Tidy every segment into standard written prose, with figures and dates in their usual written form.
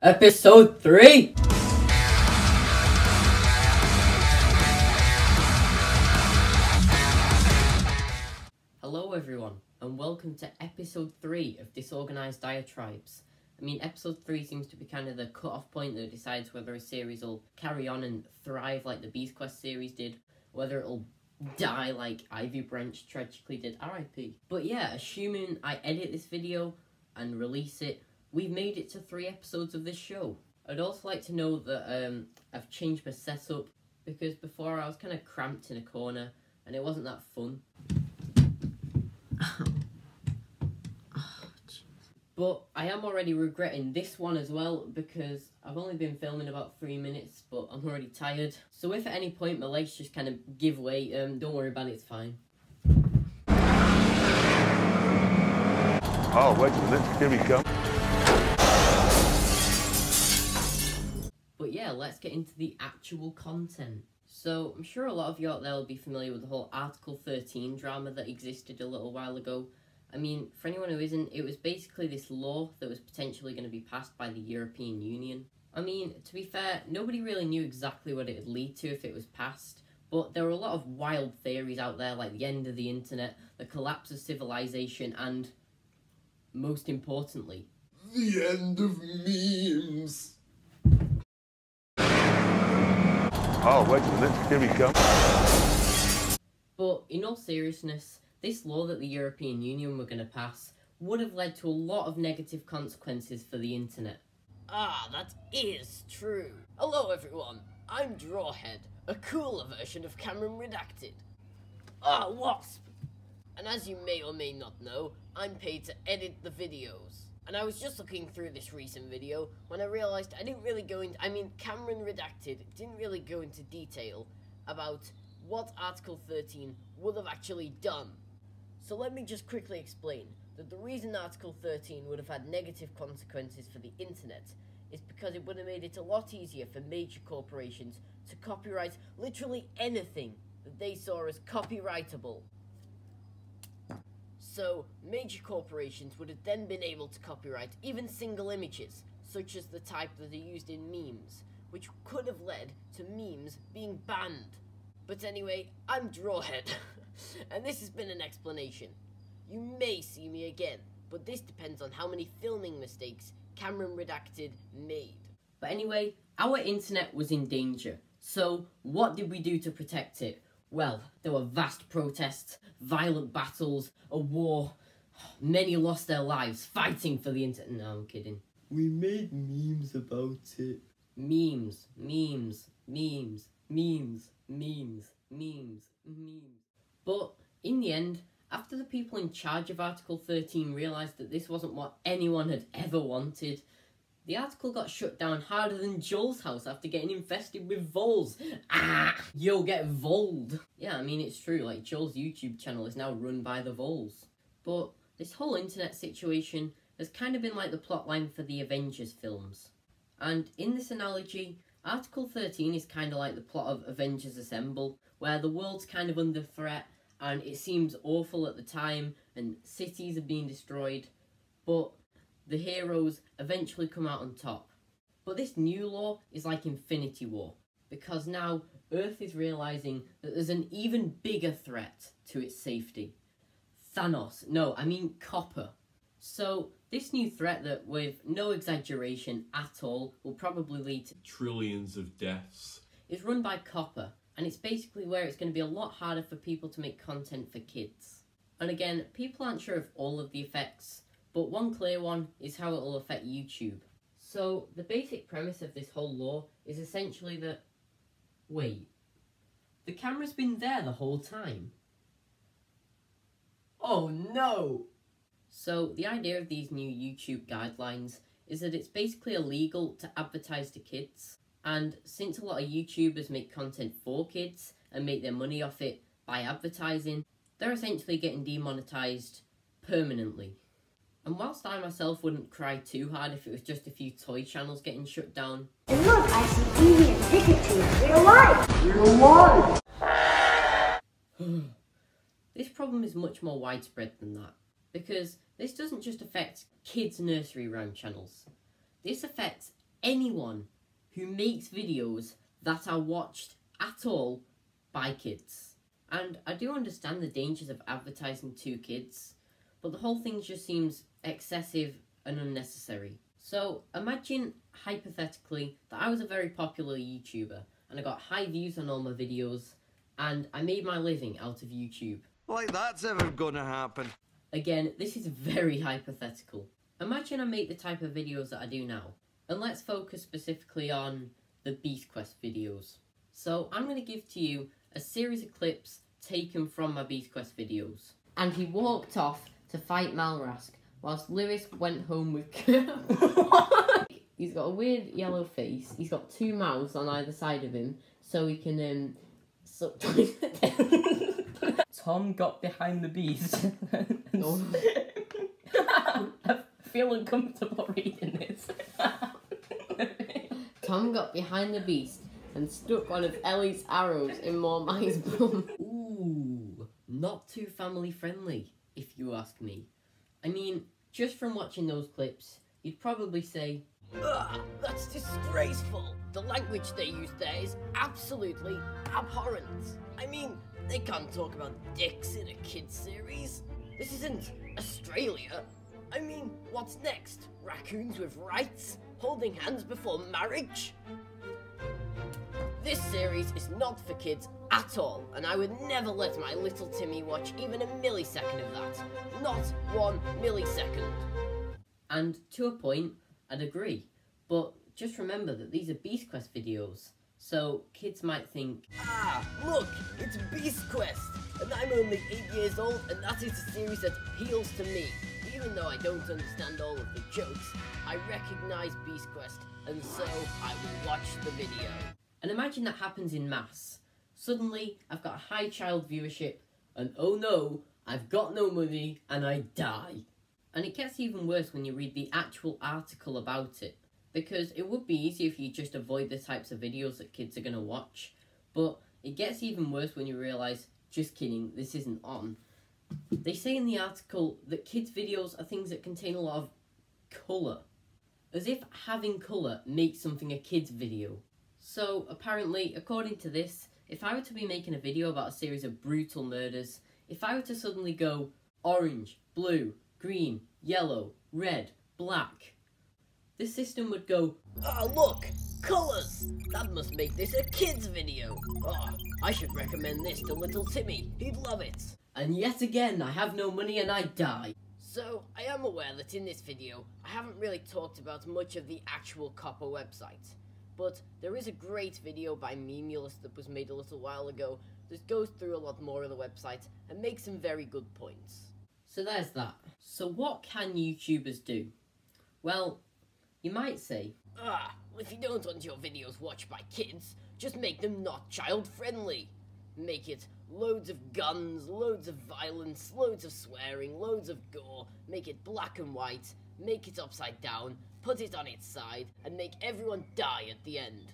Episode 3! Hello everyone, and welcome to episode 3 of Disorganised Diatribes. I mean, episode 3 seems to be kind of the cut-off point that decides whether a series will carry on and thrive like the Beast Quest series did, whether it'll die like Ivy Branch tragically did, RIP. But yeah, assuming I edit this video and release it, we've made it to 3 episodes of this show. I'd also like to know that I've changed my setup, because before I was kind of cramped in a corner and it wasn't that fun. But I am already regretting this one as well, because I've only been filming about 3 minutes, but I'm already tired. So if at any point my legs just kind of give way, don't worry about it, it's fine. Oh, wait a minute, here we go. But yeah, let's get into the actual content. So I'm sure a lot of you out there will be familiar with the whole Article 13 drama that existed a little while ago. I mean, for anyone who isn't, it was basically this law that was potentially going to be passed by the European Union. I mean, to be fair, nobody really knew exactly what it would lead to if it was passed, but there were a lot of wild theories out there, like the end of the internet, the collapse of civilization, and, most importantly, the end of memes. Oh, wait a minute, here we go. But in all seriousness, this law that the European Union were going to pass would have led to a lot of negative consequences for the internet. Ah, that is true. Hello everyone, I'm Boghead, a cooler version of Cameraman Redacted. Ah, wasp! And as you may or may not know, I'm paid to edit the videos. And I was just looking through this recent video when I realised I didn't really go into, Cameraman Redacted didn't really go into detail about what Article 13 would have actually done. So let me just quickly explain that the reason Article 13 would have had negative consequences for the internet is because it would have made it a lot easier for major corporations to copyright literally anything that they saw as copyrightable. So, major corporations would have then been able to copyright even single images, such as the type that are used in memes, which could have led to memes being banned. But anyway, I'm Boghead, and this has been an explanation. You may see me again, but this depends on how many filming mistakes Cameraman Redacted made. But anyway, our internet was in danger, so what did we do to protect it? Well, there were vast protests, violent battles, a war. Many lost their lives fighting for the internet. No, I'm kidding. We made memes about it. Memes. But in the end, after the people in charge of Article 13 realised that this wasn't what anyone had ever wanted, the article got shut down harder than Joel's house after getting infested with voles. Ah! Yo, get voled. Yeah, I mean, it's true, like, Joel's YouTube channel is now run by the voles. But this whole internet situation has kind of been like the plotline for the Avengers films. And in this analogy, Article 13 is kind of like the plot of Avengers Assemble, where the world's kind of under threat, and it seems awful at the time, and cities are being destroyed, but the heroes eventually come out on top. But this new law is like Infinity War, because now Earth is realising that there's an even bigger threat to its safety. Thanos. No, I mean COPPA. So this new threat that, with no exaggeration at all, will probably lead to trillions of deaths, is run by COPPA, and it's basically where it's going to be a lot harder for people to make content for kids. And again, people aren't sure of all of the effects, but one clear one is how it will affect YouTube. So, the basic premise of this whole law is essentially that... Wait. The camera's been there the whole time? Oh no! So, the idea of these new YouTube guidelines is that it's basically illegal to advertise to kids. And since a lot of YouTubers make content for kids and make their money off it by advertising, they're essentially getting demonetized permanently. And whilst I myself wouldn't cry too hard if it was just a few toy channels getting shut down. And look, I see Evie and Pikachu. Real life! Real life! This problem is much more widespread than that, because this doesn't just affect kids' nursery rhyme channels. This affects anyone who makes videos that are watched at all by kids. And I do understand the dangers of advertising to kids, but the whole thing just seems excessive and unnecessary. So imagine, hypothetically, that I was a very popular YouTuber and I got high views on all my videos and I made my living out of YouTube. Like that's ever gonna happen. Again, this is very hypothetical. Imagine I make the type of videos that I do now, and let's focus specifically on the Beast Quest videos. So I'm going to give to you a series of clips taken from my Beast Quest videos. And he walked off to fight Malrask, whilst Lewis went home with... He's got a weird yellow face, he's got two mouths on either side of him, so he can suck Tom got behind the beast. No. I feel uncomfortable reading this. Tom got behind the beast and stuck one of Ellie's arrows in Mormai's bum. Ooh, not too family friendly, if you ask me. I mean, just from watching those clips, you'd probably say, "Ugh, that's disgraceful. The language they use there is absolutely abhorrent. I mean, they can't talk about dicks in a kids series. This isn't Australia. I mean, what's next? Raccoons with rights? Holding hands before marriage?" This series is not for kids at all, and I would never let my little Timmy watch even a millisecond of that. Not 1 millisecond. And to a point, I'd agree. But just remember that these are Beast Quest videos, so kids might think, "Ah, look, it's Beast Quest, and I'm only 8 years old, and that is a series that appeals to me. Even though I don't understand all of the jokes, I recognise Beast Quest, and so I will watch the video." And imagine that happens in mass. Suddenly, I've got a high child viewership, and oh no, I've got no money, and I die. And it gets even worse when you read the actual article about it, because it would be easy if you just avoid the types of videos that kids are going to watch, but it gets even worse when you realise, just kidding, this isn't on. They say in the article that kids' videos are things that contain a lot of colour, as if having colour makes something a kid's video. So apparently, according to this, if I were to be making a video about a series of brutal murders, if I were to suddenly go orange, blue, green, yellow, red, black, this system would go, "Oh look, colours! That must make this a kid's video. Oh, I should recommend this to little Timmy, he'd love it." And yet again, I have no money and I die. So, I am aware that in this video, I haven't really talked about much of the actual COPPA website. But there is a great video by Memulous that was made a little while ago that goes through a lot more of the website and makes some very good points. So there's that. So what can YouTubers do? Well, you might say, "Ah, well, if you don't want your videos watched by kids, just make them not child-friendly. Make it loads of guns, loads of violence, loads of swearing, loads of gore, make it black and white, make it upside down, put it on its side, and make everyone die at the end."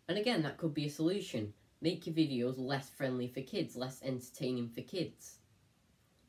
And again, that could be a solution. Make your videos less friendly for kids, less entertaining for kids.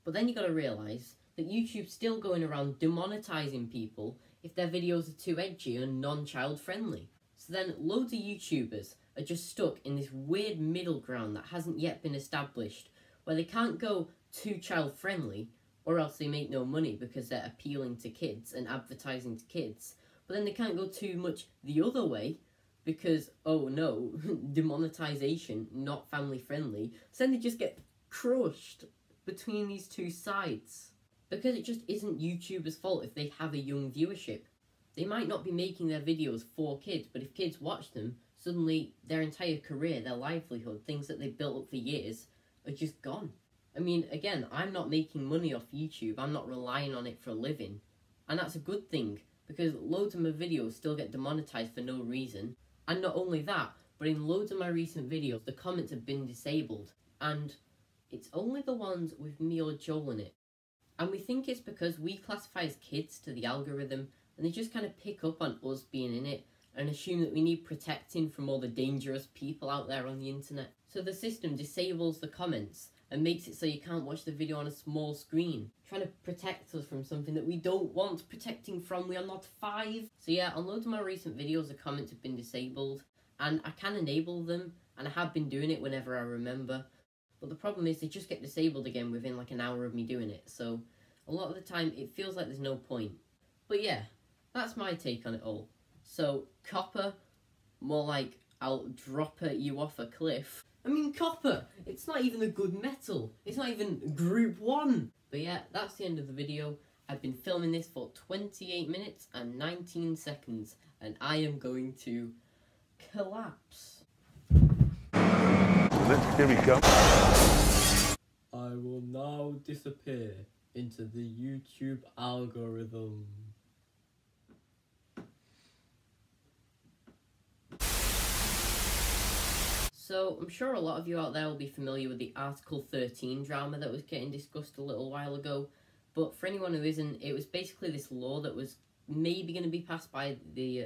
But then you gotta realise that YouTube's still going around demonetising people if their videos are too edgy and non-child friendly. So then loads of YouTubers are just stuck in this weird middle ground that hasn't yet been established, where they can't go too child friendly, or else they make no money because they're appealing to kids and advertising to kids. But then they can't go too much the other way because, oh no, demonetization, not family friendly. So then they just get crushed between these two sides. Because it just isn't YouTubers' fault if they have a young viewership. They might not be making their videos for kids, but if kids watch them, suddenly their entire career, their livelihood, things that they built up for years, are just gone. I mean, again, I'm not making money off YouTube, I'm not relying on it for a living. And that's a good thing, because loads of my videos still get demonetized for no reason. And not only that, but in loads of my recent videos, the comments have been disabled. And it's only the ones with me or Joel in it. And we think it's because we classify as kids to the algorithm, and they just kind of pick up on us being in it, and assume that we need protecting from all the dangerous people out there on the internet. So the system disables the comments, and makes it so you can't watch the video on a small screen, trying to protect us from something that we don't want protecting from. We are not 5. So yeah, on loads of my recent videos the comments have been disabled, and I can enable them, and I have been doing it whenever I remember, but the problem is they just get disabled again within like an hour of me doing it, so a lot of the time it feels like there's no point. But yeah, that's my take on it all. So COPPA, more like I'll drop you off a cliff. I mean, COPPA, it's not even a good metal. It's not even Group 1. But yeah, that's the end of the video. I've been filming this for 28 minutes and 19 seconds, and I am going to collapse. Here we come. I will now disappear into the YouTube algorithm. So, I'm sure a lot of you out there will be familiar with the Article 13 drama that was getting discussed a little while ago, but for anyone who isn't, it was basically this law that was maybe going to be passed by the